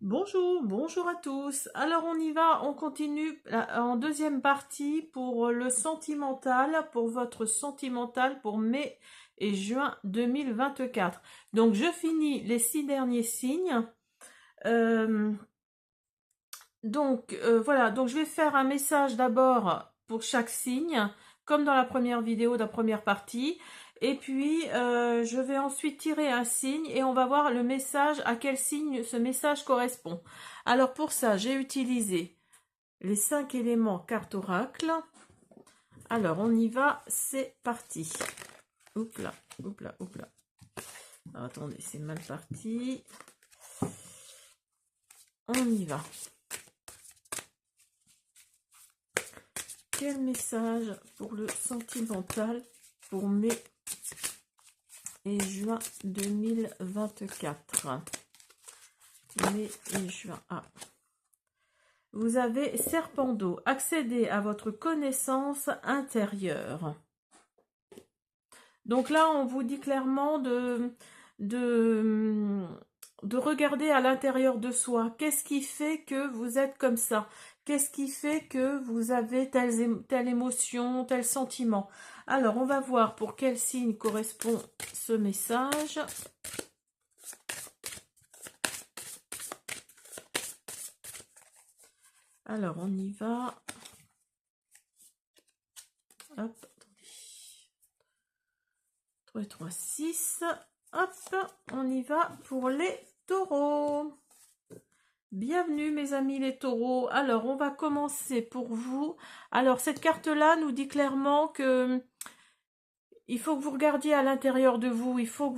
Bonjour, bonjour à tous. Alors on y va, on continue en deuxième partie pour le sentimental, pour votre sentimental pour mai et juin 2024. Donc je finis les 6 derniers signes. Euh, voilà, donc je vais faire un message d'abord pour chaque signe, comme dans la première vidéo de la première partie. Et puis, je vais ensuite tirer un signe et on va voir le message, à quel signe ce message correspond. Alors pour ça, j'ai utilisé les 5 éléments carte oracle. Alors on y va, c'est parti. Oups là, oups là, oups là. Alors, attendez, c'est mal parti. On y va. Quel message pour le sentimental pour mai et juin 2024? Mai et juin. Vous avez serpent d'eau. Accédez à votre connaissance intérieure. Donc là, on vous dit clairement de regarder à l'intérieur de soi. Qu'est-ce qui fait que vous êtes comme ça? Qu'est-ce qui fait que vous avez telle émotion, tel sentiment? Alors, on va voir pour quel signe correspond ce message. Alors, on y va. Hop, attendez. 3, 3, 6. Hop, on y va pour les taureaux. Bienvenue mes amis les taureaux. Alors, on va commencer pour vous. Alors, cette carte-là nous dit clairement que il faut que vous regardiez à l'intérieur de vous. Il faut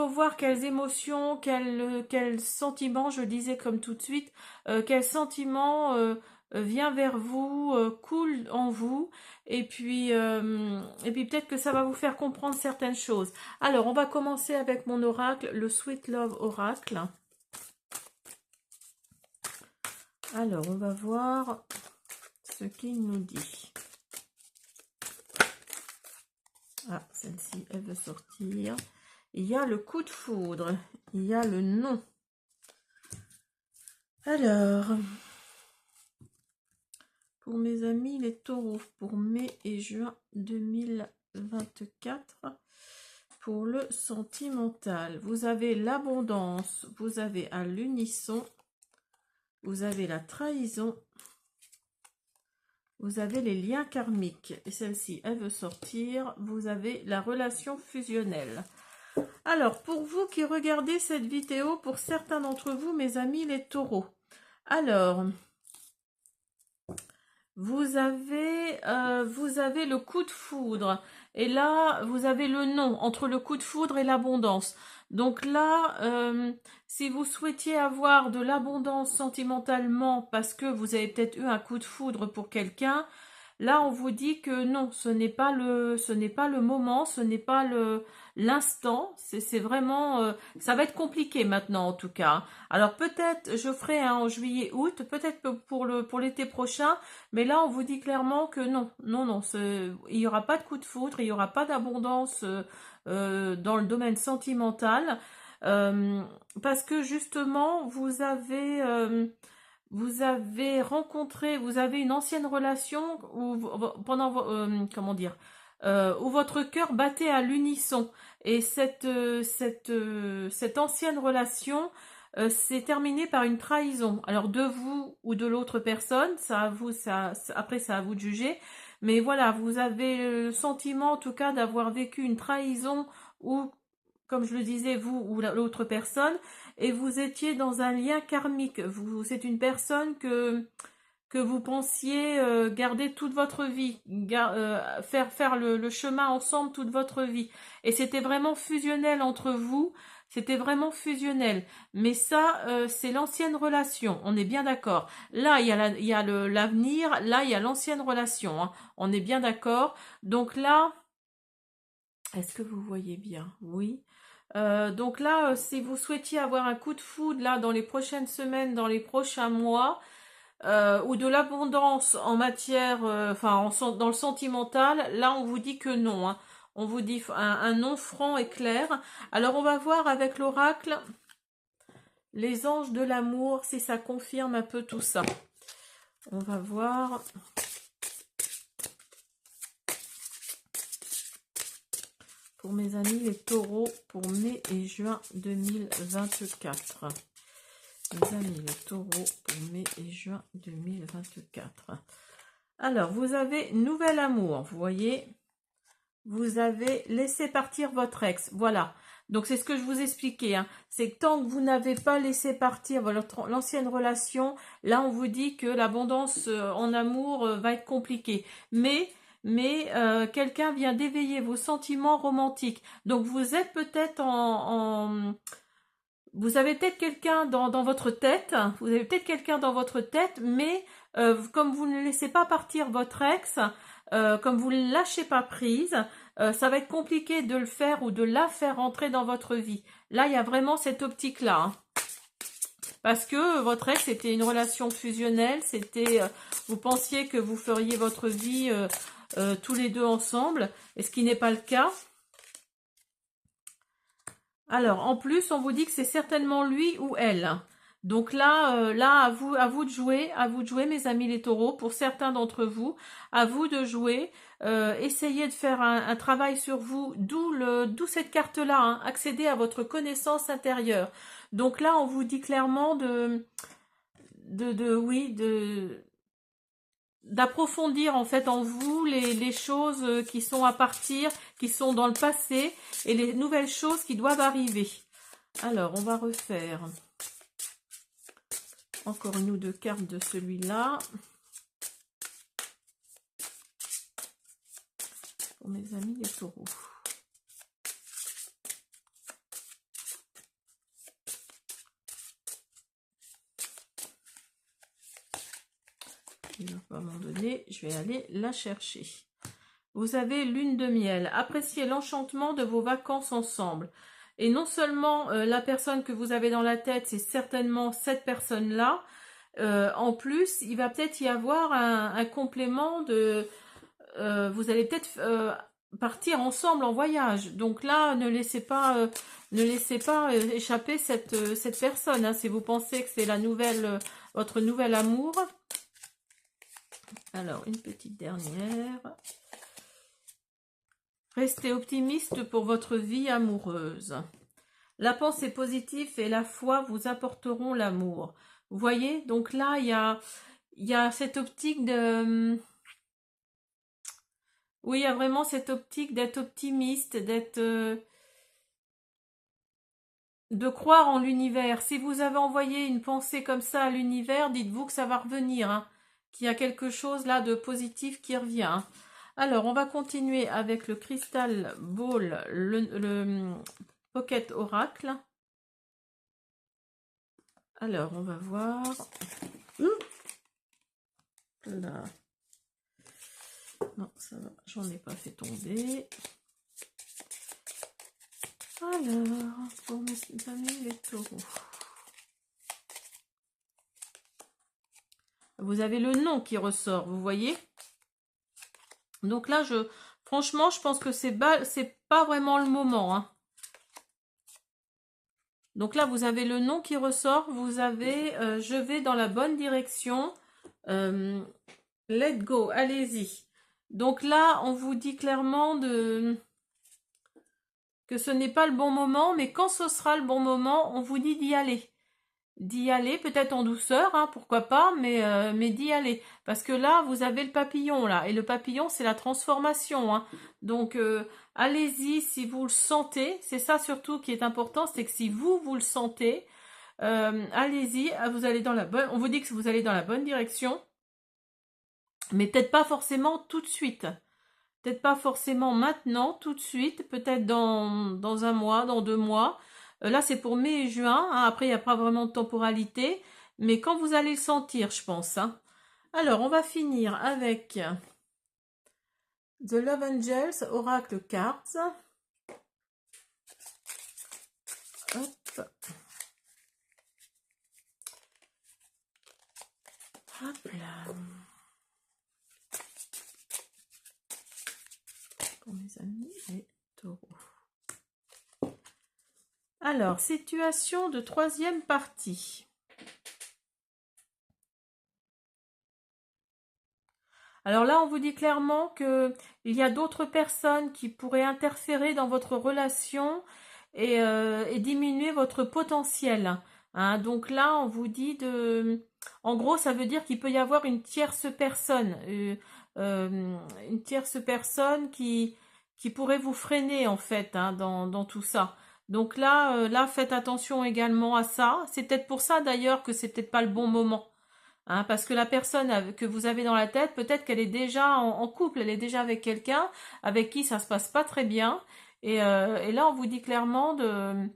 voir quelles émotions, quels sentiments, je disais comme tout de suite, quel sentiment vient vers vous, coule en vous, et puis peut-être que ça va vous faire comprendre certaines choses. Alors, on va commencer avec mon oracle, le Sweet Love Oracle. Alors, on va voir ce qu'il nous dit. Ah, celle-ci, elle veut sortir. Il y a le coup de foudre. Il y a le non. Alors, pour mes amis les taureaux, pour mai et juin 2024, pour le sentimental, vous avez l'abondance, vous avez à l'unisson, vous avez la trahison, vous avez les liens karmiques. Et celle-ci, elle veut sortir. Vous avez la relation fusionnelle. Alors, pour vous qui regardez cette vidéo, pour certains d'entre vous, mes amis les taureaux, alors, vous avez le coup de foudre. Et là, vous avez le non entre le coup de foudre et l'abondance. Donc là, si vous souhaitiez avoir de l'abondance sentimentalement parce que vous avez peut-être eu un coup de foudre pour quelqu'un, là, on vous dit que non, ce n'est pas le moment, ce n'est pas l'instant. C'est vraiment, ça va être compliqué maintenant en tout cas. Alors peut-être je ferai en juillet-août, peut-être pour l'été prochain, mais là on vous dit clairement que non, il n'y aura pas de coup de foudre, il n'y aura pas d'abondance dans le domaine sentimental, parce que justement vous avez rencontré, vous avez une ancienne relation où comment dire, où votre cœur battait à l'unisson. Et cette ancienne relation s'est terminée par une trahison. Alors de vous ou de l'autre personne, après c'est à vous de juger. Mais voilà, vous avez le sentiment en tout cas d'avoir vécu une trahison ou, comme je le disais, vous ou l'autre personne, et vous étiez dans un lien karmique. C'est une personne que vous pensiez garder toute votre vie, faire le chemin ensemble toute votre vie. Et c'était vraiment fusionnel entre vous, c'était vraiment fusionnel. Mais ça, c'est l'ancienne relation, on est bien d'accord. Là, il y a l'avenir, là, il y a l'ancienne relation, hein. On est bien d'accord. Donc là, est-ce que vous voyez bien? Oui. Donc là, si vous souhaitiez avoir un coup de foudre là dans les prochaines semaines, dans les prochains mois, ou de l'abondance en matière, dans le sentimental, là on vous dit que non, hein. On vous dit un non franc et clair. Alors on va voir avec l'oracle Les anges de l'amour, si ça confirme un peu tout ça. On va voir. Pour mes amis les taureaux, pour mai et juin 2024. Mes amis les taureaux, pour mai et juin 2024. Alors, vous avez nouvel amour, vous voyez. Vous avez laissé partir votre ex, voilà. Donc, c'est ce que je vous expliquais. Hein. C'est que tant que vous n'avez pas laissé partir l'ancienne relation, là, on vous dit que l'abondance en amour va être compliquée. Mais quelqu'un vient d'éveiller vos sentiments romantiques. Donc, vous êtes peut-être vous avez peut-être quelqu'un dans votre tête. Vous avez peut-être quelqu'un dans votre tête, mais comme vous ne laissez pas partir votre ex, comme vous ne lâchez pas prise, ça va être compliqué de le faire ou de la faire rentrer dans votre vie. Là, il y a vraiment cette optique-là. Hein. Parce que votre ex, c'était une relation fusionnelle, c'était, vous pensiez que vous feriez votre vie tous les deux ensemble, et ce qui n'est pas le cas. Alors, en plus, on vous dit que c'est certainement lui ou elle. Donc là, à vous de jouer, mes amis les taureaux, pour certains d'entre vous, à vous de jouer. Essayez de faire un travail sur vous, d'où cette carte-là, hein, accéder à votre connaissance intérieure. Donc là, on vous dit clairement d'approfondir en fait en vous les choses qui sont à partir, qui sont dans le passé, et les nouvelles choses qui doivent arriver. Alors, on va refaire encore une ou deux cartes de celui-là. Pour mes amis les taureaux. À un moment donné, je vais aller la chercher. Vous avez lune de miel. Appréciez l'enchantement de vos vacances ensemble. Et non seulement la personne que vous avez dans la tête, c'est certainement cette personne-là. En plus, il va peut-être y avoir un complément de... vous allez peut-être partir ensemble en voyage. Donc là, ne laissez pas échapper cette personne. Hein, si vous pensez que c'est votre nouvel amour. Alors, une petite dernière. Restez optimiste pour votre vie amoureuse. La pensée positive et la foi vous apporteront l'amour. Vous voyez, donc là, il y a cette optique de... Oui, il y a vraiment cette optique d'être optimiste, de croire en l'univers. Si vous avez envoyé une pensée comme ça à l'univers, dites-vous que ça va revenir, hein, qu'il y a quelque chose là de positif qui revient. Hein. Alors, on va continuer avec le Crystal Ball, le Pocket Oracle. Alors, on va voir. Là. Non, ça va, j'en ai pas fait tomber. Alors, pour mes amis les taureaux. Vous avez le nom qui ressort, vous voyez? Donc là, franchement, je pense que c'est pas vraiment le moment. Hein. Donc là, vous avez le nom qui ressort. Vous avez je vais dans la bonne direction. Let go, allez-y. Donc là, on vous dit clairement que ce n'est pas le bon moment, mais quand ce sera le bon moment, on vous dit d'y aller. D'y aller, peut-être en douceur, hein, pourquoi pas, mais d'y aller. Parce que là, vous avez le papillon, là. Et le papillon, c'est la transformation. Hein. Donc, allez-y si vous le sentez. C'est ça surtout qui est important, c'est que si vous le sentez, allez-y, vous allez dans la bonne... On vous dit que vous allez dans la bonne direction. Mais peut-être pas forcément tout de suite. Peut-être pas forcément maintenant, tout de suite. Peut-être dans un mois, dans 2 mois. Là, c'est pour mai et juin. Hein. Après, il n'y a pas vraiment de temporalité. Mais quand vous allez le sentir, je pense. Hein. Alors, on va finir avec The Love Angels, Oracle Cards. Hop. Hop là. Pour mes amis les taureaux. Alors, situation de troisième partie. Alors là, on vous dit clairement que il y a d'autres personnes qui pourraient interférer dans votre relation et diminuer votre potentiel. Hein. Donc là, on vous dit de... En gros, ça veut dire qu'il peut y avoir une tierce personne qui pourrait vous freiner en fait hein, dans tout ça. Donc là, faites attention également à ça. C'est peut-être pour ça d'ailleurs que c'est peut-être pas le bon moment. Hein, parce que la personne que vous avez dans la tête, peut-être qu'elle est déjà en couple, elle est déjà avec quelqu'un avec qui ça se passe pas très bien. Et là, on vous dit clairement de...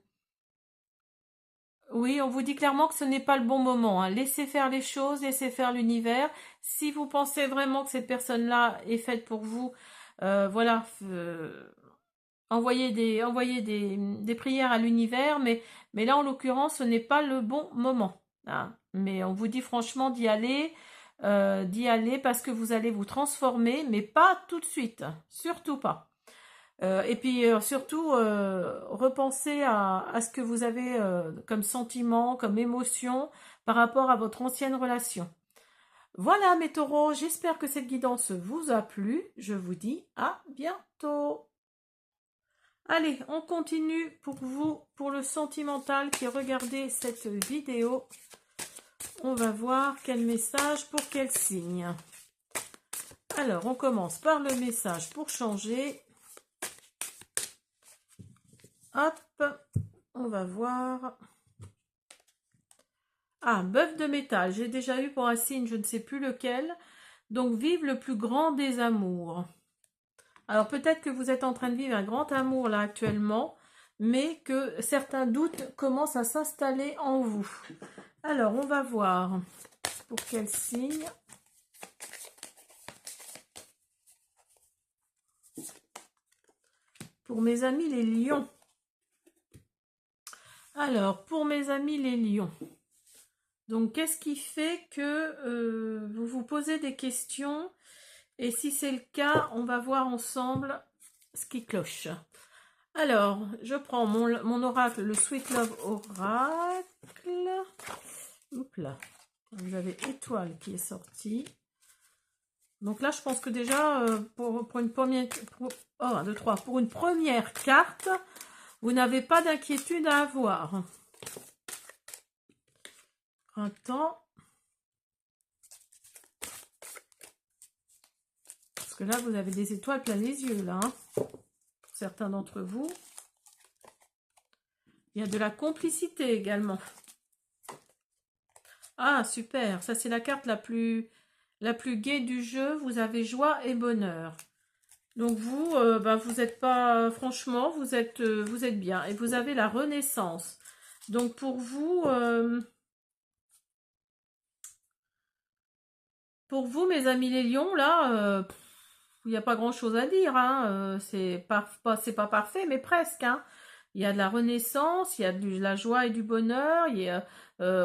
Oui, on vous dit clairement que ce n'est pas le bon moment. Hein. Laissez faire les choses, laissez faire l'univers. Si vous pensez vraiment que cette personne-là est faite pour vous, voilà, envoyez des prières à l'univers. Mais là, en l'occurrence, ce n'est pas le bon moment. Hein. Mais on vous dit franchement d'y aller parce que vous allez vous transformer, mais pas tout de suite, surtout pas. Et puis surtout, repensez à ce que vous avez comme sentiment, comme émotion par rapport à votre ancienne relation. Voilà mes taureaux, j'espère que cette guidance vous a plu. Je vous dis à bientôt. Allez, on continue pour vous, pour le sentimental qui regardez cette vidéo. On va voir quel message pour quel signe. Alors, on commence par le message pour changer. Hop, on va voir. Ah, bœuf de métal, j'ai déjà eu pour un signe, je ne sais plus lequel. Donc, vive le plus grand des amours. Alors, peut-être que vous êtes en train de vivre un grand amour là actuellement, mais que certains doutes commencent à s'installer en vous. Alors, on va voir pour quel signe. Pour mes amis les lions. Alors, pour mes amis les lions. Donc, qu'est-ce qui fait que vous vous posez des questions? Et si c'est le cas, on va voir ensemble ce qui cloche. Alors, je prends mon oracle, le Sweet Love Oracle. Oups là, vous avez étoile qui est sortie. Donc là, je pense que déjà, pour une première... pour une première carte, vous n'avez pas d'inquiétude à avoir. Printemps. Parce que là, vous avez des étoiles plein les yeux, là. Hein, pour certains d'entre vous. Il y a de la complicité également. Ah, super. Ça, c'est la carte la plus gaie du jeu. Vous avez joie et bonheur. Donc, vous, vous n'êtes pas... Franchement, vous êtes bien. Et vous avez la renaissance. Donc, pour vous... mes amis les lions, là... il n'y a pas grand chose à dire, hein. C'est pas parfait, mais presque. Hein. Il y a de la renaissance, il y a de la joie et du bonheur. Il y a,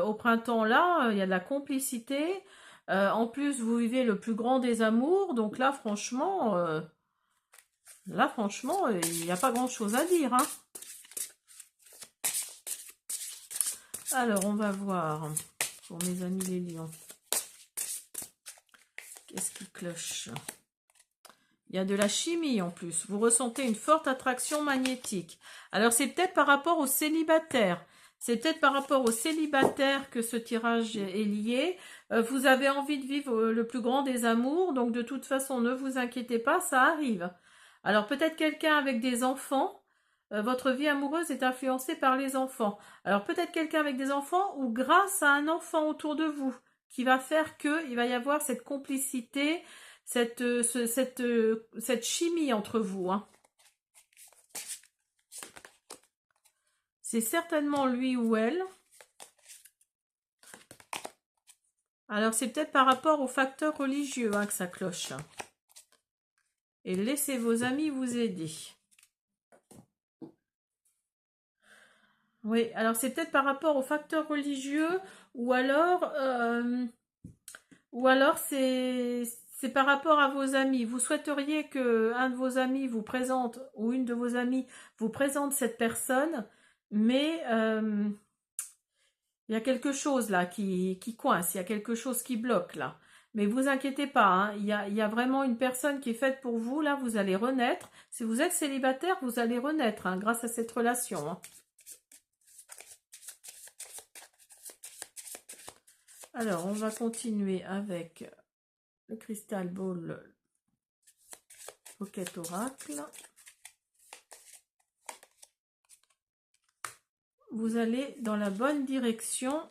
au printemps, là, il y a de la complicité. En plus, vous vivez le plus grand des amours. Donc là, franchement, il n'y a pas grand chose à dire. Hein. Alors, on va voir pour mes amis les lions. Qu'est-ce qui cloche ? Il y a de la chimie en plus. Vous ressentez une forte attraction magnétique. Alors, c'est peut-être par rapport aux célibataires. C'est peut-être par rapport aux célibataires que ce tirage est lié. Vous avez envie de vivre le plus grand des amours. Donc, de toute façon, ne vous inquiétez pas, ça arrive. Alors, peut-être quelqu'un avec des enfants. Votre vie amoureuse est influencée par les enfants. Alors, peut-être quelqu'un avec des enfants ou grâce à un enfant autour de vous qui va faire qu'il va y avoir cette complicité, cette chimie entre vous. Hein. C'est certainement lui ou elle. Alors, c'est peut-être par rapport au facteur religieux hein, que ça cloche. Et laissez vos amis vous aider. Oui, alors c'est peut-être par rapport au facteur religieux ou alors c'est par rapport à vos amis. Vous souhaiteriez que un de vos amis vous présente ou une de vos amies vous présente cette personne mais il y a quelque chose là qui coince, il y a quelque chose qui bloque là. Mais vous inquiétez pas, hein, il y a vraiment une personne qui est faite pour vous, là, vous allez renaître. Si vous êtes célibataire, vous allez renaître hein, grâce à cette relation. Hein. Alors, on va continuer avec le Crystal Ball Pocket Oracle. Vous allez dans la bonne direction.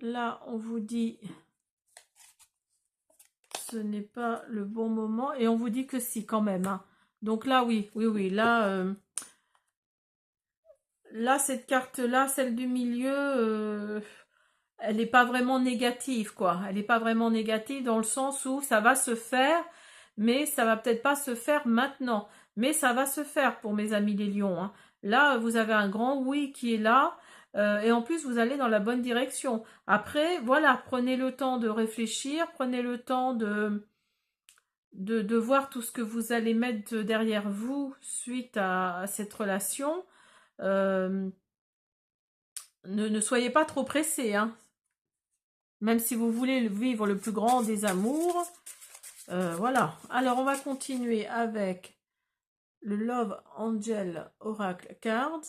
Là, on vous dit ce n'est pas le bon moment et on vous dit que si quand même. Hein. Donc là, oui, là, là cette carte-là, celle du milieu, elle n'est pas vraiment négative, quoi. Elle n'est pas vraiment négative dans le sens où ça va se faire, mais ça va peut-être pas se faire maintenant. Mais ça va se faire pour mes amis les lions. Hein. Là, vous avez un grand oui qui est là. Et en plus, vous allez dans la bonne direction. Après, voilà, prenez le temps de réfléchir, prenez le temps de voir tout ce que vous allez mettre derrière vous suite à cette relation. Euh, ne soyez pas trop pressés, hein. Même si vous voulez vivre le plus grand des amours. Voilà. Alors, on va continuer avec le Love Angel Oracle Cards.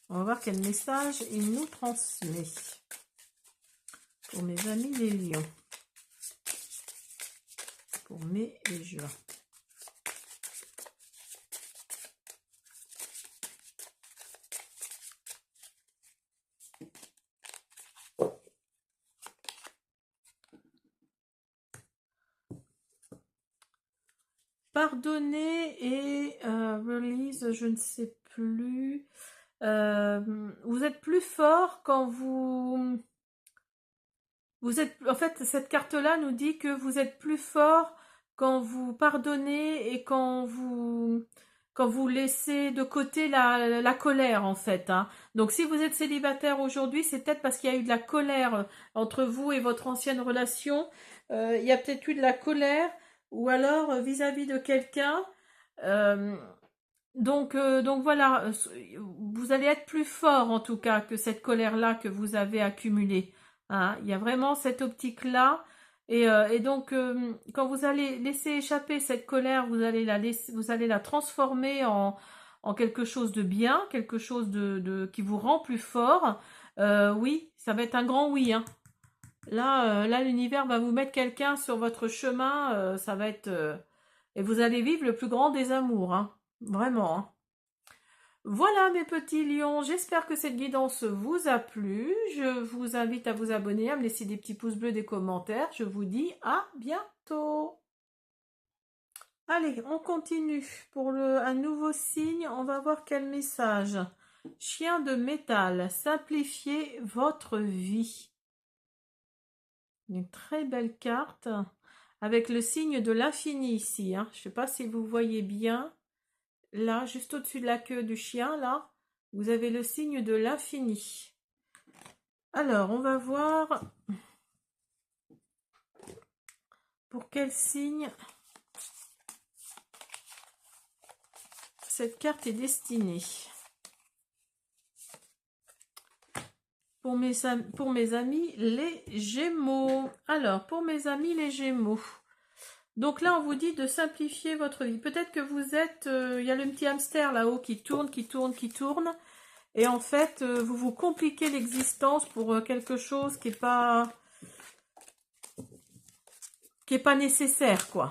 On va voir quel message il nous transmet. Pour mes amis les lions. Pour mai et juin. Pardonner et release, je ne sais plus. Vous êtes plus fort quand vous êtes, en fait, cette carte-là nous dit que vous êtes plus fort quand vous pardonnez et quand vous laissez de côté la colère, en fait. Hein. Donc, si vous êtes célibataire aujourd'hui, c'est peut-être parce qu'il y a eu de la colère entre vous et votre ancienne relation. Il y a peut-être eu de la colère, ou alors vis-à-vis de quelqu'un. Euh, donc voilà, vous allez être plus fort en tout cas que cette colère-là que vous avez accumulée. Hein. Il y a vraiment cette optique-là. Et donc, quand vous allez laisser échapper cette colère, vous allez la transformer en quelque chose de bien, quelque chose qui vous rend plus fort. Oui, ça va être un grand oui. Hein. Là, l'univers va vous mettre quelqu'un sur votre chemin. Ça va être... et vous allez vivre le plus grand des amours. Hein. Vraiment. Hein. Voilà mes petits lions, j'espère que cette guidance vous a plu. Je vous invite à vous abonner, à me laisser des petits pouces bleus, des commentaires. Je vous dis à bientôt. Allez, on continue. Pour un nouveau signe, on va voir quel message. Chien de métal, simplifiez votre vie. Une très belle carte avec le signe de l'infini ici. Hein. Je ne sais pas si vous voyez bien. Là, juste au-dessus de la queue du chien, là, vous avez le signe de l'infini. Alors, on va voir pour quel signe cette carte est destinée. Pour mes amis, les Gémeaux. Alors, pour mes amis, les Gémeaux. Donc là, on vous dit de simplifier votre vie. Peut-être que vous êtes... il y a le petit hamster là-haut qui tourne, qui tourne, qui tourne. Et en fait, vous vous compliquez l'existence pour quelque chose qui n'est pas nécessaire, quoi.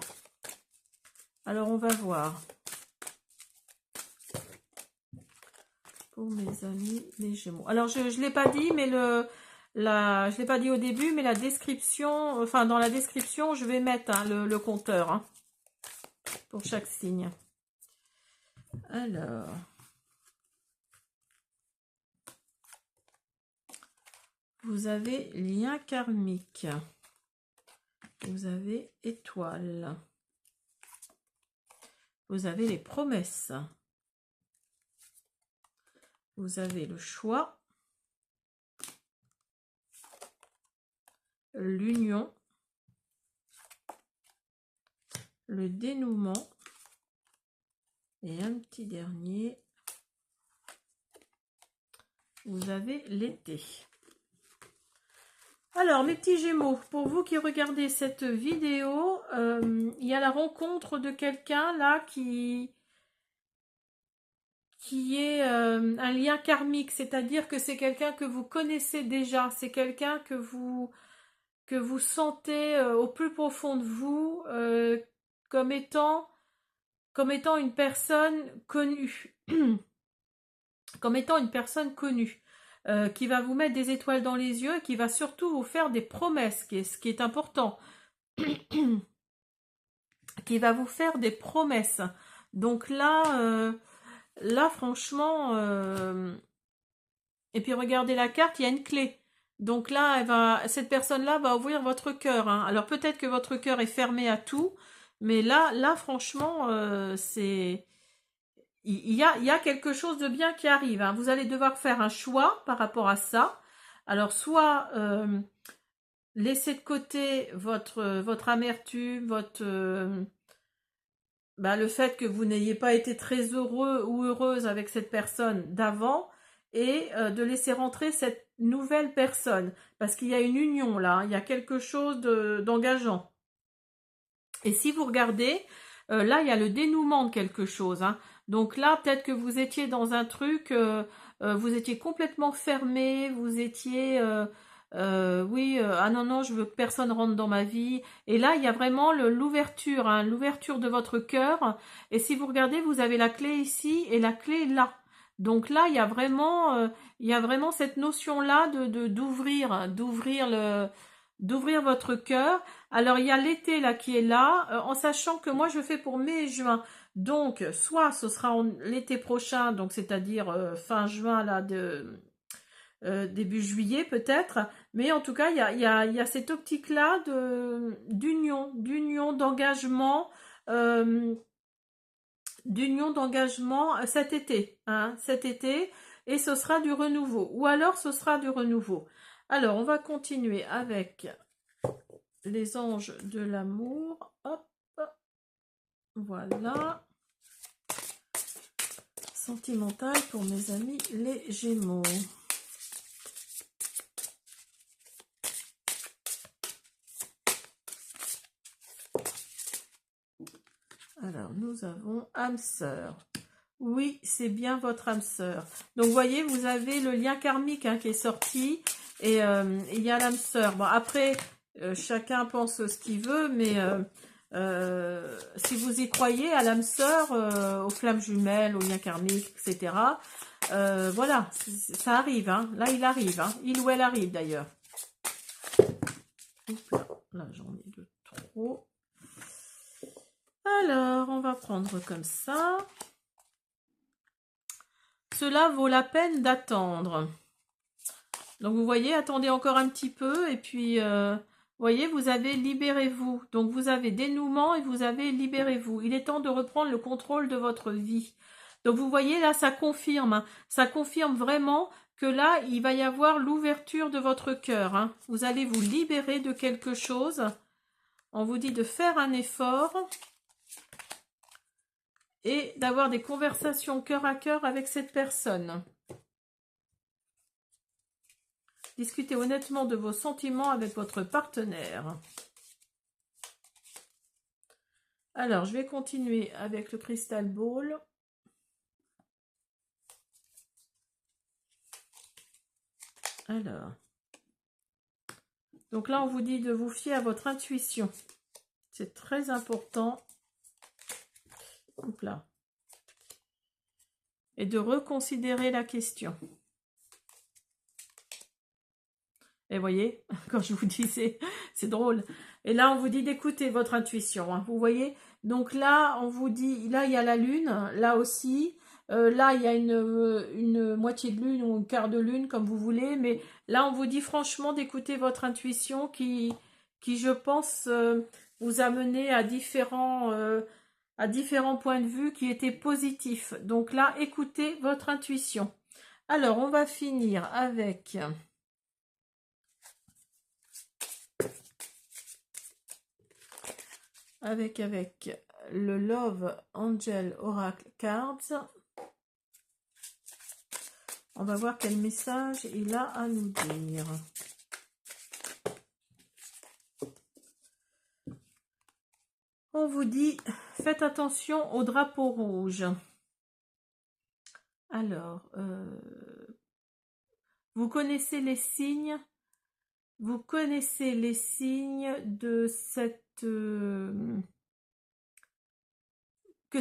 Alors, on va voir. Pour mes amis, les Gémeaux. Alors, je ne l'ai pas dit, mais je l'ai pas dit au début, mais la description, enfin, dans la description, je vais mettre hein, le compteur hein, pour chaque signe. Alors... Vous avez lien karmique. Vous avez étoile. Vous avez les promesses. Vous avez le choix. L'union. Le dénouement. Et un petit dernier. Vous avez l'été. Alors, mes petits Gémeaux, pour vous qui regardez cette vidéo, il y a la rencontre de quelqu'un là qui est un lien karmique, c'est-à-dire que c'est quelqu'un que vous connaissez déjà, c'est quelqu'un que vous sentez au plus profond de vous comme étant une personne connue, comme étant une personne connue, qui va vous mettre des étoiles dans les yeux et qui va surtout vous faire des promesses, ce qui est important, qui va vous faire des promesses. Donc là, franchement, et puis regardez la carte, il y a une clé. Donc là, cette personne-là va ouvrir votre cœur. Hein. Alors peut-être que votre cœur est fermé à tout, mais là, franchement, il y a quelque chose de bien qui arrive. Hein. Vous allez devoir faire un choix par rapport à ça. Alors soit laisser de côté votre amertume, le fait que vous n'ayez pas été très heureux ou heureuse avec cette personne d'avant, et de laisser rentrer cette nouvelle personne. Parce qu'il y a une union là, hein, il y a quelque chose d'engageant. Et si vous regardez, là il y a le dénouement de quelque chose. Hein. Donc là, peut-être que vous étiez dans un truc, vous étiez complètement fermé, vous étiez... oui, ah non, je veux que personne rentre dans ma vie. Et là, il y a vraiment l'ouverture, hein, l'ouverture de votre cœur. Et si vous regardez, vous avez la clé ici et la clé là. Donc là, il y a vraiment cette notion-là d'ouvrir votre cœur. Alors, il y a l'été là qui est là, en sachant que moi, je fais pour mai et juin. Donc, soit ce sera l'été prochain, donc c'est-à-dire fin juin là début juillet peut-être, mais en tout cas il y a cette optique là d'union, d'engagement cet été, hein, et ce sera du renouveau, ou alors ce sera du renouveau. Alors on va continuer avec les anges de l'amour. Hop, voilà. Sentimental pour mes amis les Gémeaux. Alors, nous avons âme sœur. Oui, c'est bien votre âme sœur. Donc, vous voyez, vous avez le lien karmique hein, qui est sorti. Et il y a l'âme sœur. Bon, après, chacun pense ce qu'il veut. Mais si vous y croyez à l'âme sœur, aux flammes jumelles, au lien karmique, etc. Voilà, ça arrive. Hein. Là, il arrive. Hein. Il ou elle arrive d'ailleurs. Là, j'en ai de trop. Alors, on va prendre comme ça. Cela vaut la peine d'attendre. Donc, vous voyez, attendez encore un petit peu. Et puis, vous voyez, vous avez libérez-vous. Donc, vous avez dénouement et vous avez libérez-vous. Il est temps de reprendre le contrôle de votre vie. Donc, vous voyez, là, ça confirme. Hein. Ça confirme vraiment que là, il va y avoir l'ouverture de votre cœur. Hein. Vous allez vous libérer de quelque chose. On vous dit de faire un effort et d'avoir des conversations cœur à cœur avec cette personne. Discutez honnêtement de vos sentiments avec votre partenaire. Alors, je vais continuer avec le Crystal Ball. Alors, donc là, on vous dit de vous fier à votre intuition. C'est très important. Donc là. Et de reconsidérer la question. Et voyez, quand je vous dis, c'est drôle. Et là, on vous dit d'écouter votre intuition. Hein, vous voyez? Donc là, on vous dit, là, il y a la lune, là aussi. Là, il y a une moitié de lune ou un quart de lune, comme vous voulez. Mais là, on vous dit franchement d'écouter votre intuition qui je pense, vous a mené à différents points de vue qui étaient positifs. Donc là, écoutez votre intuition. Alors, on va finir avec... le Love Angel Oracle Cards. On va voir quel message il a à nous dire. On vous dit, faites attention au drapeau rouge. Alors, vous connaissez les signes. Vous connaissez les signes de cette... que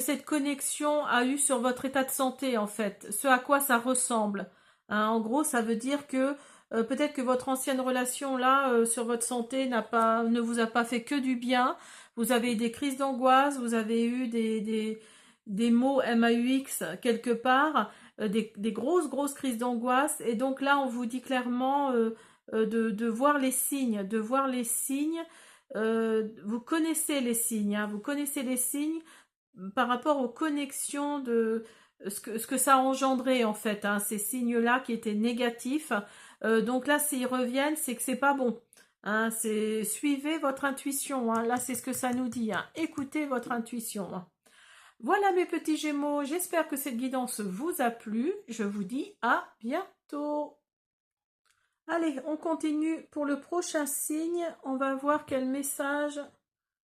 cette connexion a eu sur votre état de santé, en fait. Ce à quoi ça ressemble. Hein, en gros, ça veut dire que peut-être que votre ancienne relation, là, sur votre santé, ne vous a pas fait que du bien. Vous avez eu des crises d'angoisse, vous avez eu des mots MAUX quelque part, des grosses crises d'angoisse. Et donc là, on vous dit clairement de voir les signes, vous connaissez les signes, hein, vous connaissez les signes par rapport aux connexions de ce que ça a engendré en fait, hein, ces signes-là qui étaient négatifs. Donc là, s'ils reviennent, c'est que c'est pas bon. Hein, suivez votre intuition. Hein, là, c'est ce que ça nous dit. Hein, écoutez votre intuition. Hein. Voilà mes petits Gémeaux. J'espère que cette guidance vous a plu. Je vous dis à bientôt. Allez, on continue pour le prochain signe. On va voir quel message...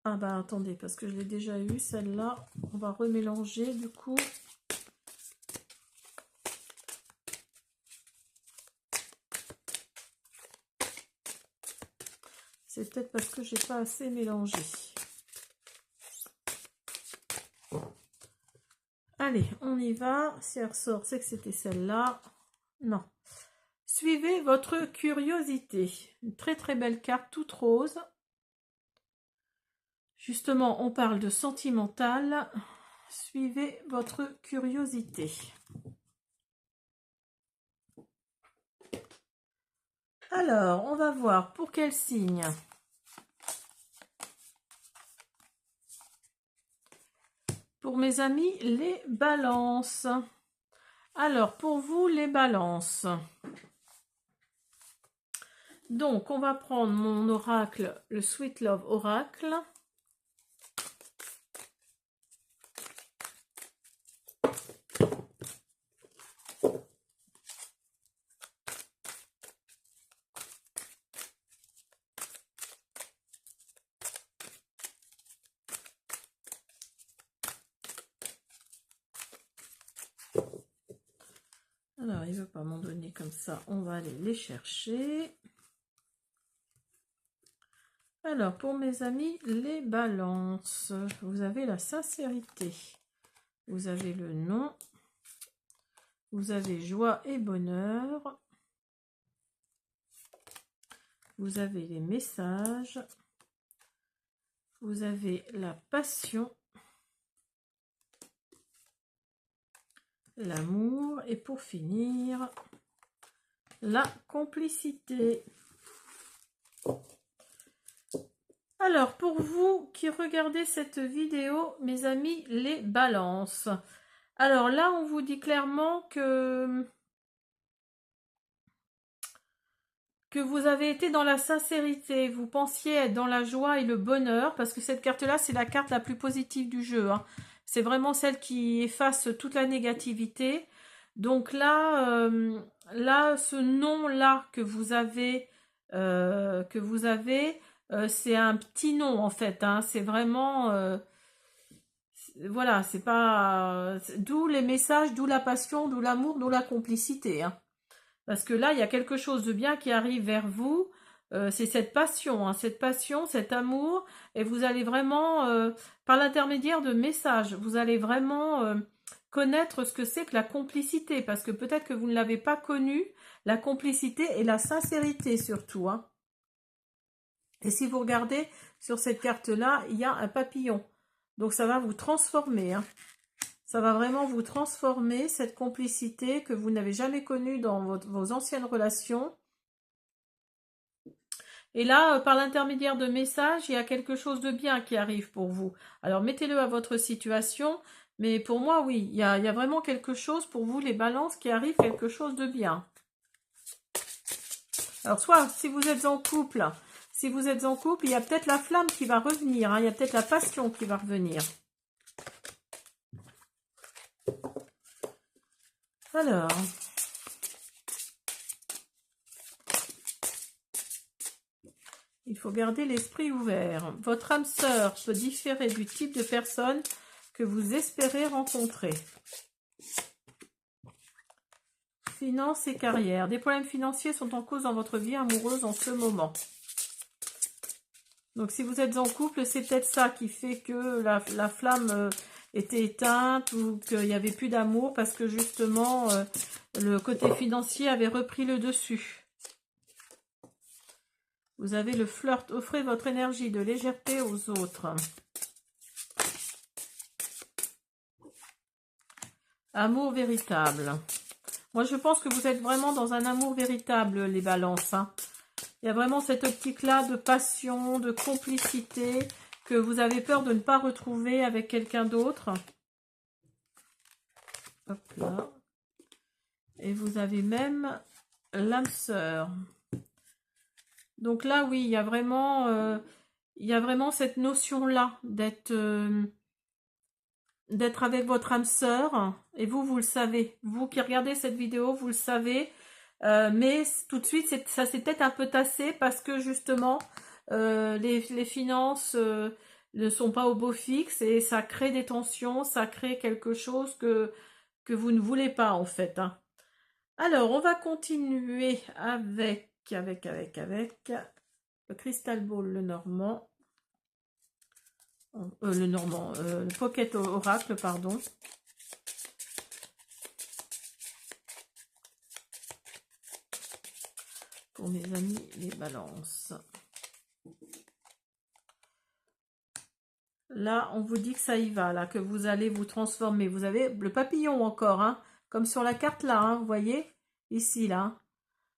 Ah bah attendez, parce que je l'ai déjà eu, celle-là. On va remélanger du coup. C'est peut-être parce que j'ai pas assez mélangé. Allez, on y va. Si elle ressort, c'est que c'était celle-là. Non. Suivez votre curiosité. Une très belle carte, toute rose. Justement, on parle de sentimental. Suivez votre curiosité. Alors, on va voir pour quel signe. Pour mes amis, les balances. Alors, pour vous, les balances. Donc, on va prendre mon oracle, le Sweet Love Oracle. Alors, il ne veut pas m'en donner comme ça. On va aller les chercher. Alors, pour mes amis, les balances. Vous avez la sincérité. Vous avez le nom. Vous avez joie et bonheur. Vous avez les messages. Vous avez la passion. L'amour. Et pour finir, la complicité. Alors, pour vous qui regardez cette vidéo, mes amis, les balances. Alors là, on vous dit clairement que vous avez été dans la sincérité. Vous pensiez être dans la joie et le bonheur, parce que cette carte-là, c'est la carte la plus positive du jeu. Hein. C'est vraiment celle qui efface toute la négativité. Donc là, ce nom-là que vous avez, c'est un petit nom en fait. Hein. C'est vraiment... voilà, c'est pas... D'où les messages, d'où la passion, d'où l'amour, d'où la complicité. Hein. Parce que là, il y a quelque chose de bien qui arrive vers vous. C'est cette passion, hein, cet amour. Et vous allez vraiment, par l'intermédiaire de messages, vous allez vraiment connaître ce que c'est que la complicité. Parce que peut-être que vous ne l'avez pas connue, la complicité et la sincérité surtout. Hein. Et si vous regardez sur cette carte-là, il y a un papillon. Donc ça va vous transformer. Hein. Ça va vraiment vous transformer, cette complicité que vous n'avez jamais connue dans vos anciennes relations. Et là, par l'intermédiaire de messages, il y a quelque chose de bien qui arrive pour vous. Alors, mettez-le à votre situation. Mais pour moi, oui, il y a vraiment quelque chose pour vous, les balances, qui arrive quelque chose de bien. Alors, soit, si vous êtes en couple, il y a peut-être la flamme qui va revenir. Hein, il y a peut-être la passion qui va revenir. Alors, il faut garder l'esprit ouvert. Votre âme sœur peut différer du type de personne que vous espérez rencontrer. Finances et carrière. Des problèmes financiers sont en cause dans votre vie amoureuse en ce moment. Donc si vous êtes en couple, c'est peut-être ça qui fait que la flamme était éteinte ou qu'il n'y avait plus d'amour parce que justement le côté financier avait repris le dessus. Vous avez le flirt. Offrez votre énergie de légèreté aux autres. Amour véritable. Moi, je pense que vous êtes vraiment dans un amour véritable, les balances. Hein. Il y a vraiment cette optique-là de passion, de complicité, que vous avez peur de ne pas retrouver avec quelqu'un d'autre. Hop là. Et vous avez même l'âme sœur. Donc là, oui, il y a vraiment cette notion-là d'être avec votre âme sœur. Et vous le savez. Vous qui regardez cette vidéo, vous le savez. Mais tout de suite, ça s'est peut-être un peu tassé parce que justement, les finances ne sont pas au beau fixe et ça crée des tensions, ça crée quelque chose que vous ne voulez pas en fait. Hein. Alors, on va continuer avec le Crystal Ball, le Normand. Le Pocket Oracle, pardon. Pour mes amis, les balances. Là, on vous dit que ça y va, là, que vous allez vous transformer. Vous avez le papillon encore, hein, comme sur la carte là, hein, vous voyez, ici, là.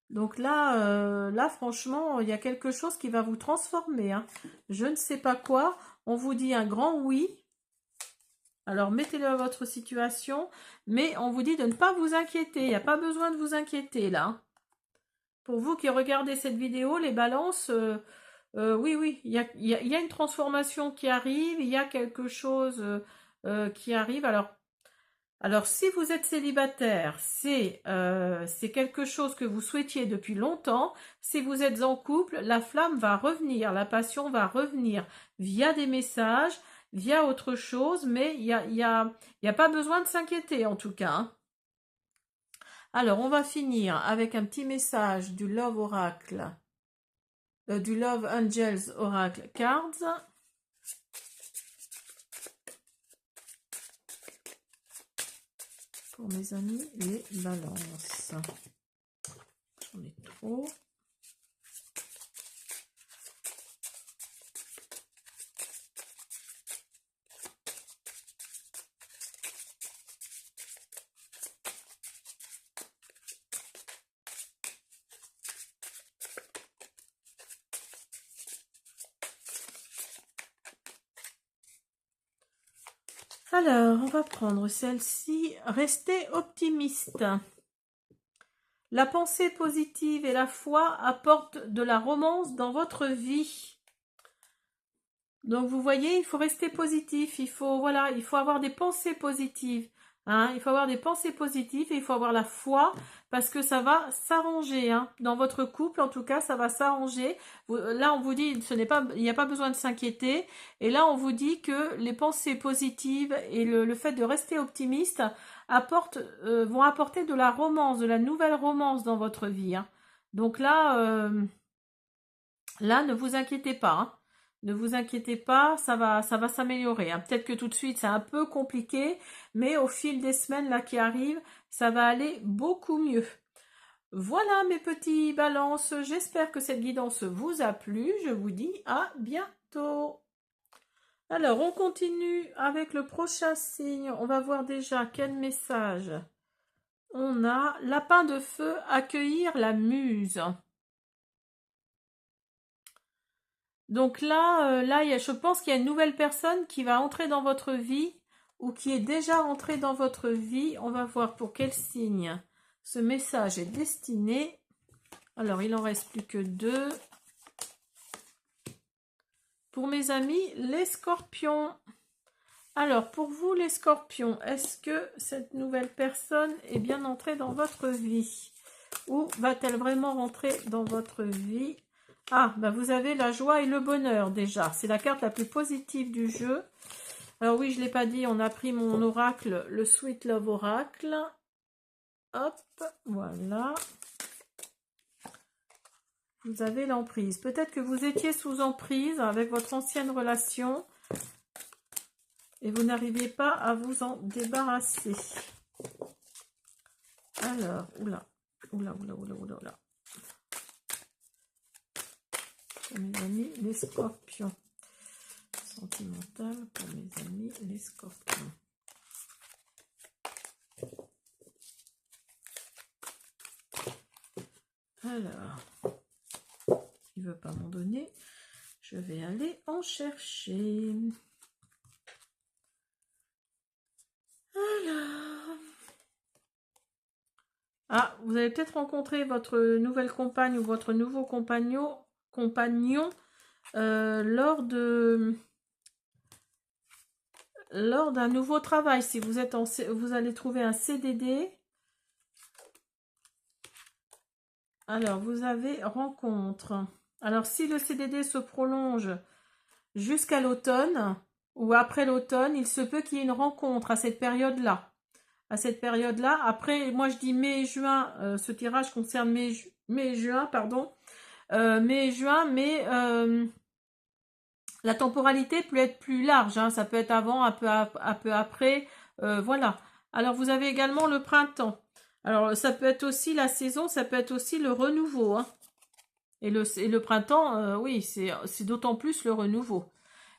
Donc là, franchement, il y a quelque chose qui va vous transformer. Hein. Je ne sais pas quoi. On vous dit un grand oui. Alors, mettez-le à votre situation. Mais on vous dit de ne pas vous inquiéter. Il n'y a pas besoin de vous inquiéter, là. Pour vous qui regardez cette vidéo, les balances, oui, il y a une transformation qui arrive. Il y a quelque chose qui arrive. Alors, si vous êtes célibataire, c'est quelque chose que vous souhaitiez depuis longtemps. Si vous êtes en couple, la flamme va revenir, la passion va revenir via des messages, via autre chose, mais il y a pas besoin de s'inquiéter en tout cas. Hein. Alors, on va finir avec un petit message du Love Oracle, du Love Angels Oracle Cards. Pour mes amis, les balances. J'en ai trop. Alors, on va prendre celle-ci. Restez optimiste. La pensée positive et la foi apportent de la romance dans votre vie. Donc, vous voyez, il faut rester positif. Il faut avoir des pensées positives. Hein, il faut avoir des pensées positives et il faut avoir la foi parce que ça va s'arranger. Hein. Dans votre couple, en tout cas, ça va s'arranger. Là, on vous dit, il n'y a pas besoin de s'inquiéter. Et là, on vous dit que les pensées positives et le fait de rester optimiste vont apporter de la romance, de la nouvelle romance dans votre vie. Hein. Donc là, ne vous inquiétez pas. Hein. Ne vous inquiétez pas, ça va s'améliorer. Hein. Peut-être que tout de suite, c'est un peu compliqué, mais au fil des semaines là qui arrivent, ça va aller beaucoup mieux. Voilà mes petits balances, j'espère que cette guidance vous a plu. Je vous dis à bientôt. Alors, on continue avec le prochain signe. On va voir déjà quel message. On a lapin de feu, accueillir la muse. Donc là, je pense qu'il y a une nouvelle personne qui va entrer dans votre vie ou qui est déjà entrée dans votre vie. On va voir pour quel signe ce message est destiné. Alors, il en reste plus que 2. Pour mes amis, les scorpions. Alors, pour vous les scorpions, est-ce que cette nouvelle personne est bien entrée dans votre vie? Ou va-t-elle vraiment rentrer dans votre vie? Ah, bah vous avez la joie et le bonheur déjà. C'est la carte la plus positive du jeu. Alors oui, je ne l'ai pas dit, on a pris mon oracle, le Sweet Love Oracle. Hop, voilà. Vous avez l'emprise. Peut-être que vous étiez sous emprise avec votre ancienne relation et vous n'arriviez pas à vous en débarrasser. Alors, oula. Pour mes amis, les scorpions. Sentimental pour mes amis, les scorpions. Alors, il ne veut pas m'en donner. Je vais aller en chercher. Alors. Ah, vous avez peut-être rencontré votre nouvelle compagne ou votre nouveau compagnon lors d'un nouveau travail. Si vous êtes vous allez trouver un CDD. Alors, vous avez rencontre. Alors, si le CDD se prolonge jusqu'à l'automne ou après l'automne, il se peut qu'il y ait une rencontre à cette période-là. À cette période-là, après, moi je dis mai-juin, ce tirage concerne mai-juin, pardon. Mai-juin, mais la temporalité peut être plus large, hein, ça peut être avant, un peu après, voilà. Alors, vous avez également le printemps. Alors, ça peut être aussi la saison, ça peut être aussi le renouveau, hein. Et le printemps, oui, c'est d'autant plus le renouveau.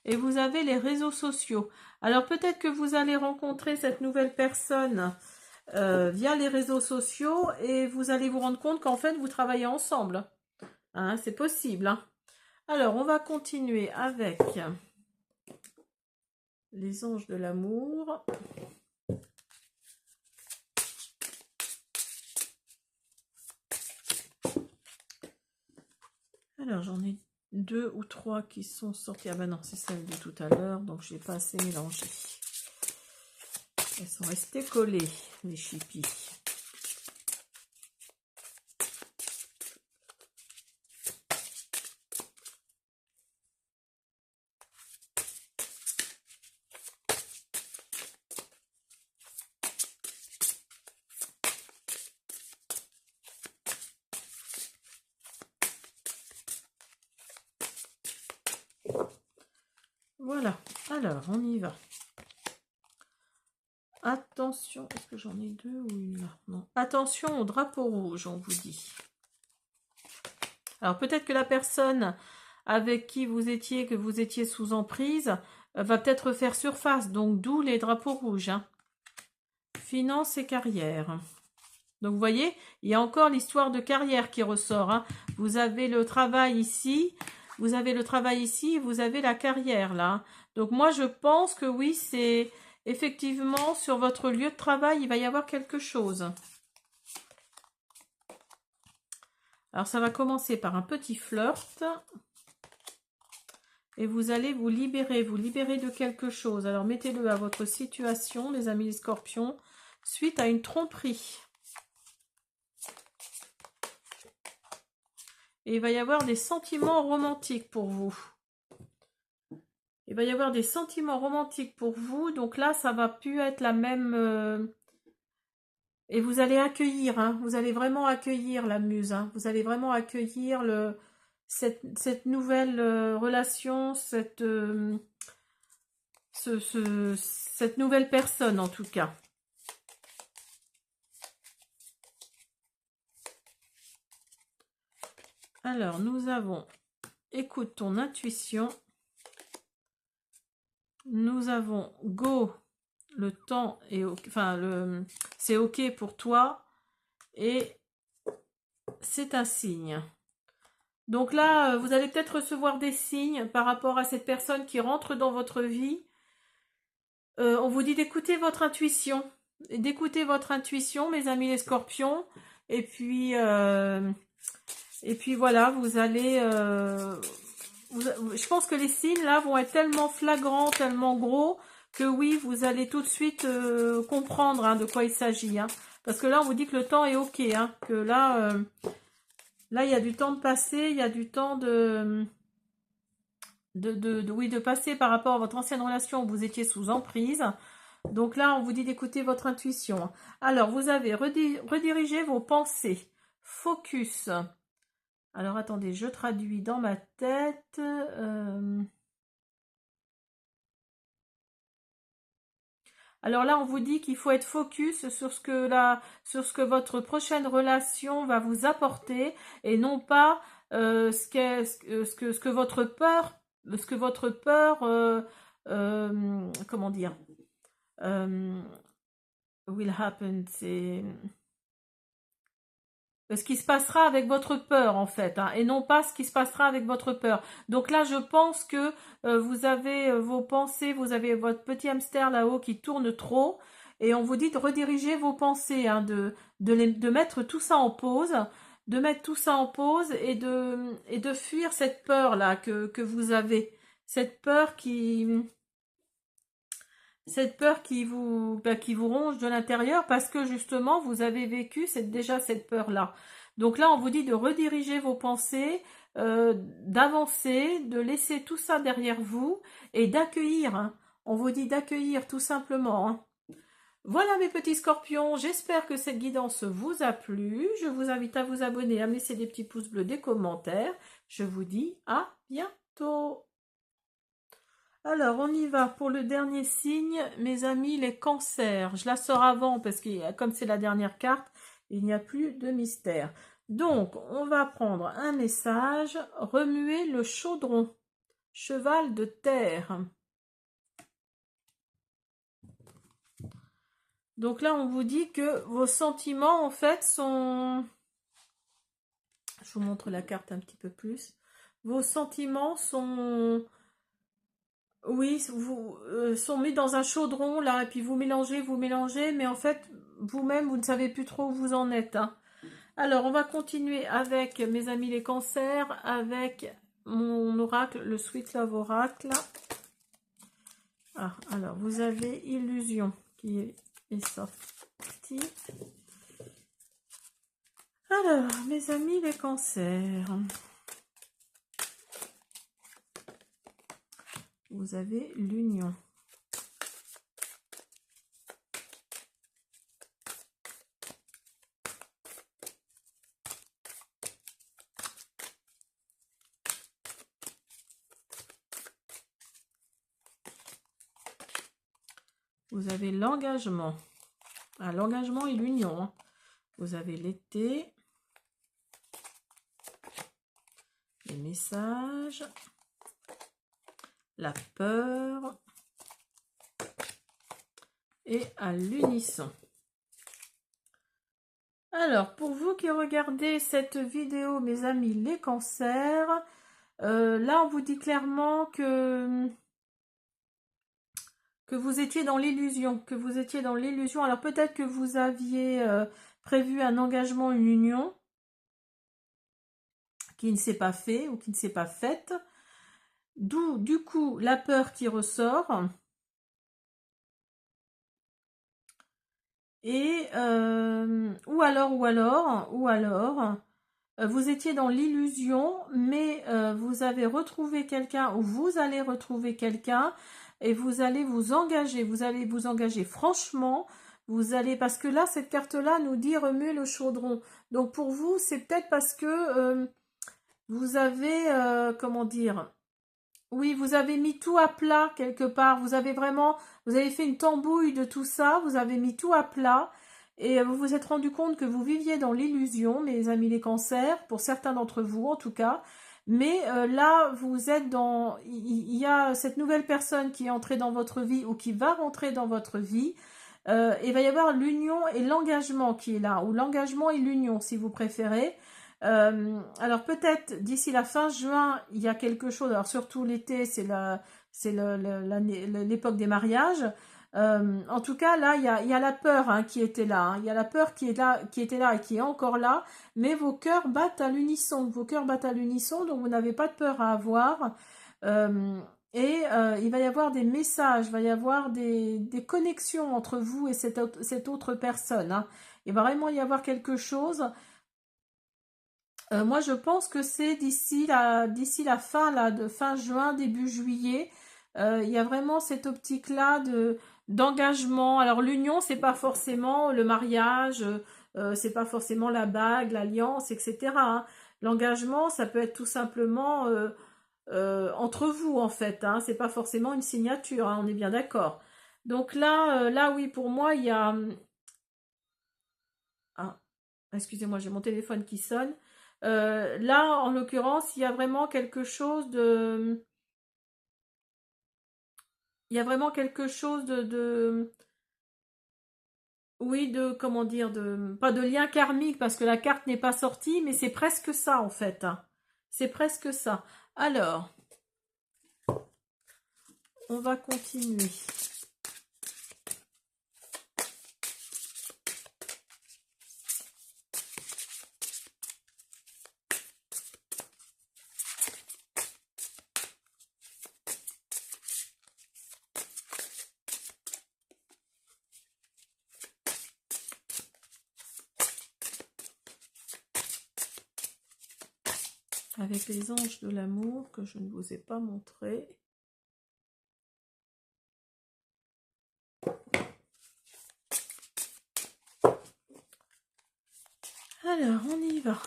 Et vous avez les réseaux sociaux. Alors, peut-être que vous allez rencontrer cette nouvelle personne via les réseaux sociaux et vous allez vous rendre compte qu'en fait, vous travaillez ensemble. Hein, c'est possible. Hein. Alors, on va continuer avec les anges de l'amour. Alors, j'en ai 2 ou 3 qui sont sortis. Ah ben non, c'est celle de tout à l'heure, donc je n'ai pas assez mélangé. Elles sont restées collées, les chippies. Voilà, alors on y va. Attention, est-ce que j'en ai 2 ou une? Non. Attention au drapeau rouge, on vous dit. Alors peut-être que la personne avec qui que vous étiez sous emprise, va peut-être faire surface, donc d'où les drapeaux rouges. Hein. Finance et carrière. Donc vous voyez, il y a encore l'histoire de carrière qui ressort. Hein. Vous avez le travail ici, vous avez la carrière là. Donc moi je pense que oui, c'est effectivement sur votre lieu de travail, il va y avoir quelque chose. Alors ça va commencer par un petit flirt. Et vous allez vous libérer de quelque chose. Alors mettez-le à votre situation, les amis les scorpions, suite à une tromperie. Et il va y avoir des sentiments romantiques pour vous. Il va y avoir des sentiments romantiques pour vous. Donc là, ça va plus être la même... Et vous allez accueillir, hein, vous allez vraiment accueillir la muse. Hein, vous allez vraiment accueillir cette nouvelle relation, cette nouvelle personne en tout cas. Alors, nous avons écoute ton intuition. Nous avons go, le temps est enfin c'est ok pour toi et c'est un signe. Donc là, vous allez peut-être recevoir des signes par rapport à cette personne qui rentre dans votre vie. On vous dit d'écouter votre intuition. D'écouter votre intuition, mes amis les scorpions. Et puis voilà, vous allez... je pense que les signes là vont être tellement flagrants, tellement gros, que oui, vous allez tout de suite comprendre hein, de quoi il s'agit. Hein. Parce que là, on vous dit que le temps est ok. Hein, que là, là, il y a du temps de passer, il y a du temps oui, de passer par rapport à votre ancienne relation où vous étiez sous emprise. Donc là, on vous dit d'écouter votre intuition. Alors, vous avez redirigé vos pensées. Focus. Alors, attendez, je traduis dans ma tête. Alors là, on vous dit qu'il faut être focus sur ce que votre prochaine relation va vous apporter et non pas ce que votre peur, comment dire, euh, will happen, c'est ce qui se passera avec votre peur en fait, hein, et non pas ce qui se passera avec votre peur. Donc là, je pense que vous avez vos pensées, vous avez votre petit hamster là-haut qui tourne trop, et on vous dit de rediriger vos pensées, hein, de mettre tout ça en pause, de mettre tout ça en pause et de fuir cette peur là que vous avez, cette peur qui vous ronge de l'intérieur parce que justement vous avez vécu déjà cette peur-là. Donc là, on vous dit de rediriger vos pensées, d'avancer, de laisser tout ça derrière vous et d'accueillir. Hein. On vous dit d'accueillir tout simplement. Hein. Voilà mes petits scorpions, j'espère que cette guidance vous a plu. Je vous invite à vous abonner, à me laisser des petits pouces bleus, des commentaires. Je vous dis à bientôt. Alors, on y va pour le dernier signe, mes amis, les cancers. Je la sors avant parce que comme c'est la dernière carte, il n'y a plus de mystère. Donc, on va prendre un message, remuer le chaudron, cheval de terre. Donc là, on vous dit que vos sentiments, en fait, sont... Je vous montre la carte un petit peu plus. Vos sentiments sont... Oui, vous sont mis dans un chaudron là, et puis vous mélangez, mais en fait, vous-même, vous ne savez plus trop où vous en êtes. Hein. Alors, on va continuer avec mes amis les cancers, avec mon oracle, le Sweet Love Oracle. Ah, alors, vous avez Illusion qui est sorti. Alors, mes amis les cancers. Vous avez l'union. Vous avez l'engagement. Ah, l'engagement et l'union. Hein. Vous avez l'été. Les messages. La peur. Et à l'unisson. Alors, pour vous qui regardez cette vidéo, mes amis, les cancers, là, on vous dit clairement que vous étiez dans l'illusion, Alors, peut-être que vous aviez prévu un engagement, une union, qui ne s'est pas fait ou qui ne s'est pas faite. D'où, du coup, la peur qui ressort. Et, ou alors, vous étiez dans l'illusion, mais vous avez retrouvé quelqu'un, ou vous allez retrouver quelqu'un, et vous allez vous engager, franchement, parce que là, cette carte-là nous dit remuer le chaudron. Donc pour vous, c'est peut-être parce que vous avez, comment dire, oui, vous avez mis tout à plat quelque part, vous avez fait une tambouille de tout ça, vous avez mis tout à plat, et vous vous êtes rendu compte que vous viviez dans l'illusion, mes amis les cancers, pour certains d'entre vous en tout cas, mais là, vous êtes dans... Il y a cette nouvelle personne qui est entrée dans votre vie ou qui va rentrer dans votre vie, et il va y avoir l'union et l'engagement qui est là, ou l'engagement et l'union si vous préférez. Alors peut-être d'ici la fin juin, il y a quelque chose, alors surtout l'été, c'est l'époque des mariages. En tout cas, là, il y a la peur hein, qui était là. Hein. Il y a la peur qui était là et qui est encore là. Mais vos cœurs battent à l'unisson. Donc vous n'avez pas de peur à avoir. Et il va y avoir des messages, il va y avoir des connexions entre vous et cette autre personne, hein. Il va vraiment y avoir quelque chose. Moi, je pense que c'est d'ici la fin, là, de fin juin, début juillet. Il y a vraiment cette optique-là d'engagement. Alors, l'union, c'est pas forcément le mariage, c'est pas forcément la bague, l'alliance, etc., hein. L'engagement, ça peut être tout simplement entre vous, en fait, hein. C'est pas forcément une signature, hein, on est bien d'accord. Donc là, oui, pour moi, il y a... Ah, excusez-moi, j'ai mon téléphone qui sonne. Là, en l'occurrence, il y a vraiment quelque chose de... Il y a vraiment quelque chose oui, comment dire, pas de lien karmique, parce que la carte n'est pas sortie, mais c'est presque ça, en fait, hein. C'est presque ça. Alors, on va continuer. Avec les anges de l'amour que je ne vous ai pas montré. Alors, on y va.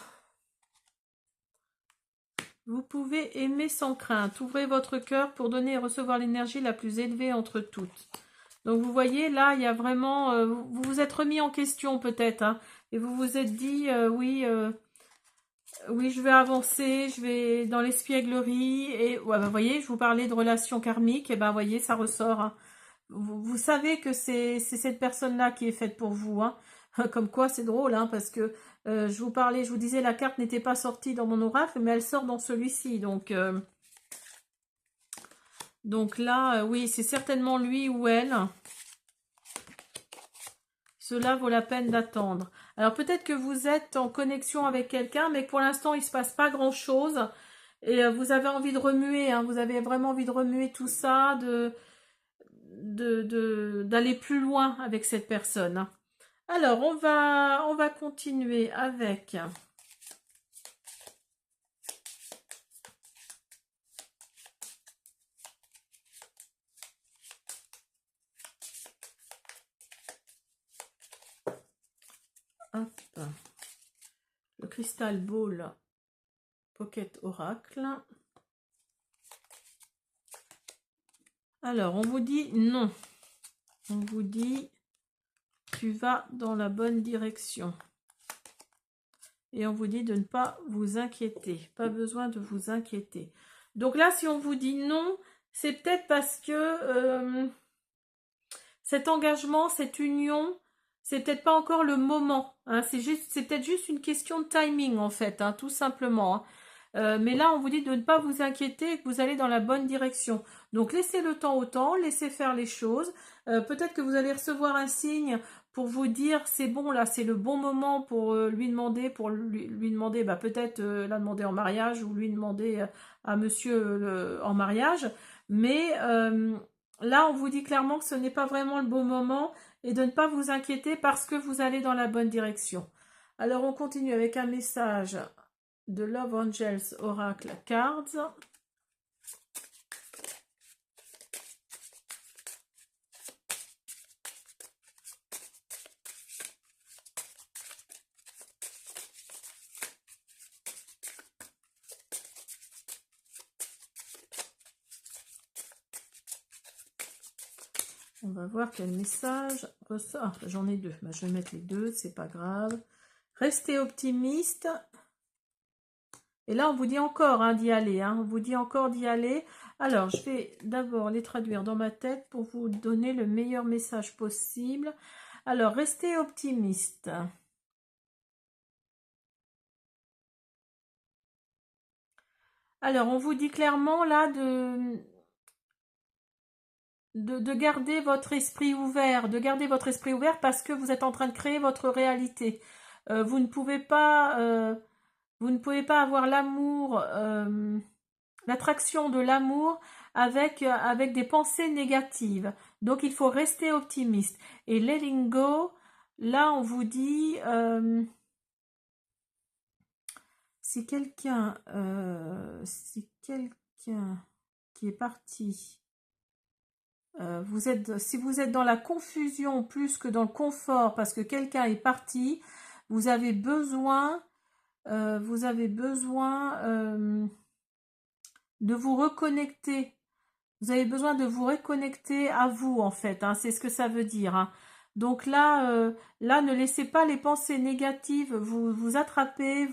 Vous pouvez aimer sans crainte. Ouvrez votre cœur pour donner et recevoir l'énergie la plus élevée entre toutes. Donc, vous voyez, là, il y a vraiment... vous vous êtes remis en question, peut-être, hein, et vous vous êtes dit, oui, oui, je vais avancer, je vais dans l'espièglerie. Et ouais, bah, vous voyez, je vous parlais de relations karmiques, et ben, vous voyez, ça ressort, hein. Vous savez que c'est cette personne-là qui est faite pour vous, hein. Comme quoi, c'est drôle, hein, parce que je vous disais, la carte n'était pas sortie dans mon oracle, mais elle sort dans celui-ci. Donc là, oui, c'est certainement lui ou elle. Cela vaut la peine d'attendre. Alors peut-être que vous êtes en connexion avec quelqu'un, mais pour l'instant, il ne se passe pas grand-chose. Et vous avez envie de remuer, hein, vous avez vraiment envie de remuer tout ça, d'aller plus loin avec cette personne, hein. Alors, on va continuer avec... Hop, le Crystal Ball Pocket Oracle. Alors, on vous dit non. On vous dit, tu vas dans la bonne direction. Et on vous dit de ne pas vous inquiéter. Pas besoin de vous inquiéter. Donc là, si on vous dit non, c'est peut-être parce que cet engagement, cette union, c'est peut-être pas encore le moment, hein. C'est peut-être juste une question de timing, en fait, hein, tout simplement, hein. Mais là, on vous dit de ne pas vous inquiéter et que vous allez dans la bonne direction. Donc, laissez le temps au temps, laissez faire les choses. Peut-être que vous allez recevoir un signe pour vous dire c'est bon, là, c'est le bon moment pour lui demander, bah, peut-être la demander en mariage ou lui demander à monsieur en mariage. Mais là, on vous dit clairement que ce n'est pas vraiment le bon moment et de ne pas vous inquiéter parce que vous allez dans la bonne direction. Alors, on continue avec un message de Love Angels Oracle Cards. On va voir quel message ressort. Ah, j'en ai deux. Bah, je vais mettre les deux, c'est pas grave. Restez optimiste. Et là, on vous dit encore hein, d'y aller. Hein. On vous dit encore d'y aller. Alors, je vais d'abord les traduire dans ma tête pour vous donner le meilleur message possible. Alors, restez optimiste. Alors, on vous dit clairement là de garder votre esprit ouvert, parce que vous êtes en train de créer votre réalité. Vous ne pouvez pas, avoir l'amour, l'attraction de l'amour avec des pensées négatives. Donc, il faut rester optimiste. Et letting go, là, on vous dit, si quelqu'un qui est parti, si vous êtes dans la confusion plus que dans le confort parce que quelqu'un est parti, vous avez besoin, de vous reconnecter. Vous avez besoin de vous reconnecter à vous en fait, hein, c'est ce que ça veut dire, hein. Donc là, ne laissez pas les pensées négatives vous attraper,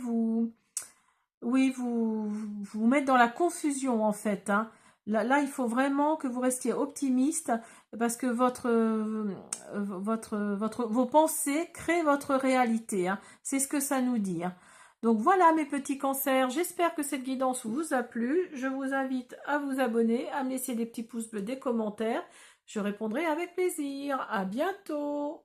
oui, vous mettre dans la confusion en fait, hein. Là, il faut vraiment que vous restiez optimiste parce que vos pensées créent votre réalité, hein. C'est ce que ça nous dit, hein. Donc voilà mes petits cancers, j'espère que cette guidance vous a plu. Je vous invite à vous abonner, à me laisser des petits pouces bleus, des commentaires. Je répondrai avec plaisir. À bientôt.